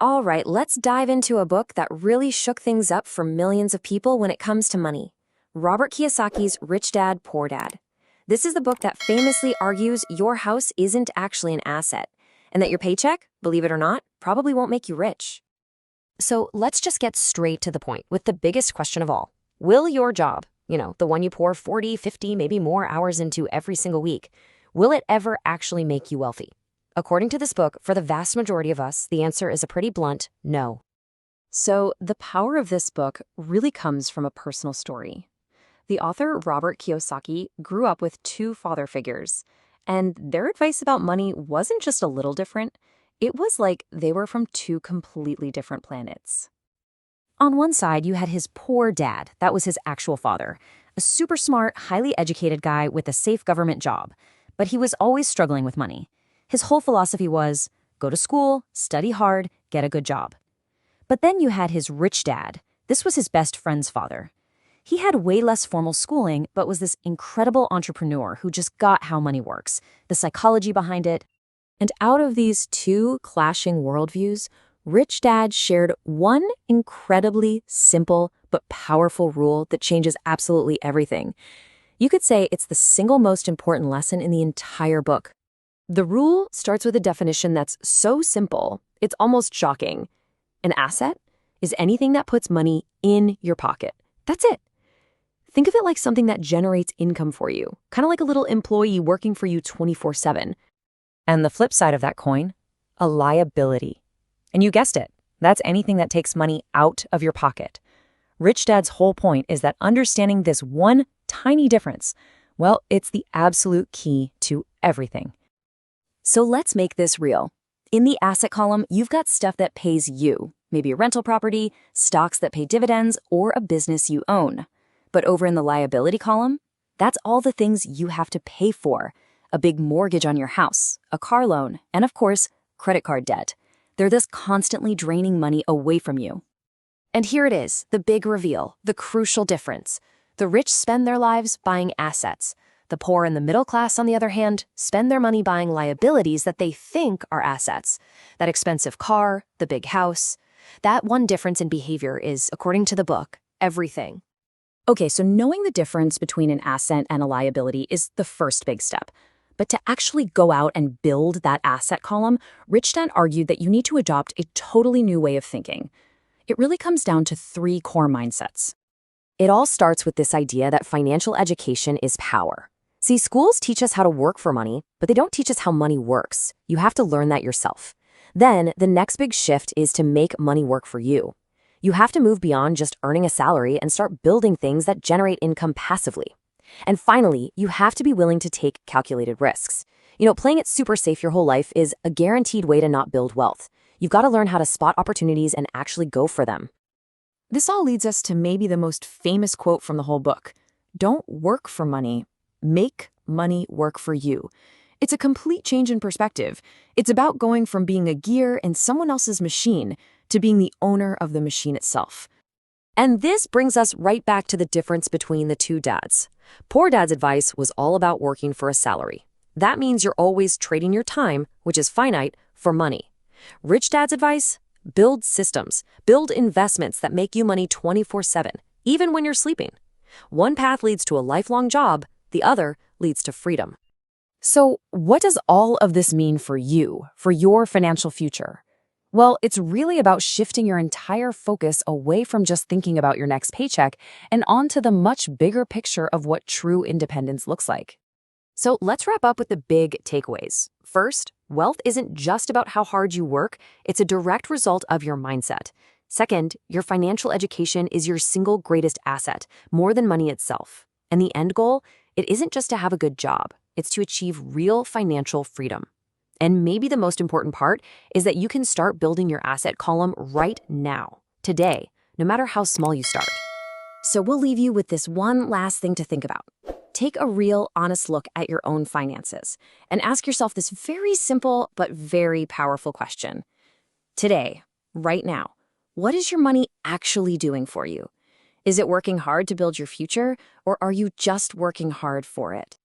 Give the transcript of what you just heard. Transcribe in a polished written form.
All right, let's dive into a book that really shook things up for millions of people when it comes to money. Robert Kiyosaki's Rich Dad, Poor Dad. This is the book that famously argues your house isn't actually an asset, and that your paycheck, believe it or not, probably won't make you rich. So let's just get straight to the point with the biggest question of all. Will your job, the one you pour 40, 50, maybe more hours into every single week, will it ever actually make you wealthy? According to this book, for the vast majority of us, the answer is a pretty blunt no. So the power of this book really comes from a personal story. The author, Robert Kiyosaki, grew up with two father figures, and their advice about money wasn't just a little different. It was like they were from two completely different planets. On one side, you had his poor dad. That was his actual father, a super smart, highly educated guy with a safe government job. But he was always struggling with money. His whole philosophy was, go to school, study hard, get a good job. But then you had his rich dad. This was his best friend's father. He had way less formal schooling, but was this incredible entrepreneur who just got how money works, the psychology behind it. And out of these two clashing worldviews, Rich Dad shared one incredibly simple but powerful rule that changes absolutely everything. You could say it's the single most important lesson in the entire book. The rule starts with a definition that's so simple, it's almost shocking. An asset is anything that puts money in your pocket. That's it. Think of it like something that generates income for you, kind of like a little employee working for you 24/7. And the flip side of that coin, a liability. And you guessed it, that's anything that takes money out of your pocket. Rich Dad's whole point is that understanding this one tiny difference, well, it's the absolute key to everything. So let's make this real. In the asset column, you've got stuff that pays you, maybe a rental property, stocks that pay dividends, or a business you own. But over in the liability column, that's all the things you have to pay for. A big mortgage on your house, a car loan, and of course, credit card debt. They're thus constantly draining money away from you. And here it is, the big reveal, the crucial difference. The rich spend their lives buying assets. The poor and the middle class, on the other hand, spend their money buying liabilities that they think are assets. That expensive car, the big house. That one difference in behavior is, according to the book, everything. Okay, so knowing the difference between an asset and a liability is the first big step. But to actually go out and build that asset column, Rich Dad argued that you need to adopt a totally new way of thinking. It really comes down to three core mindsets. It all starts with this idea that financial education is power. See, schools teach us how to work for money, but they don't teach us how money works. You have to learn that yourself. Then, the next big shift is to make money work for you. You have to move beyond just earning a salary and start building things that generate income passively. And finally, you have to be willing to take calculated risks. Playing it super safe your whole life is a guaranteed way to not build wealth. You've got to learn how to spot opportunities and actually go for them. This all leads us to maybe the most famous quote from the whole book. Don't work for money. Make money work for you. It's a complete change in perspective. It's about going from being a gear in someone else's machine to being the owner of the machine itself. And this brings us right back to the difference between the two dads. Poor Dad's advice was all about working for a salary. That means you're always trading your time, which is finite, for money. Rich Dad's advice? Build systems. Build investments that make you money 24/7, even when you're sleeping. One path leads to a lifelong job. The other leads to freedom. So what does all of this mean for you, for your financial future? Well, it's really about shifting your entire focus away from just thinking about your next paycheck and onto the much bigger picture of what true independence looks like. So let's wrap up with the big takeaways. First, wealth isn't just about how hard you work, it's a direct result of your mindset. Second, your financial education is your single greatest asset, more than money itself. And the end goal, it isn't just to have a good job, it's to achieve real financial freedom. And maybe the most important part is that you can start building your asset column right now, today, no matter how small you start. So we'll leave you with this one last thing to think about. Take a real, honest look at your own finances and ask yourself this very simple but very powerful question. Today, right now, what is your money actually doing for you? Is it working hard to build your future, or are you just working hard for it?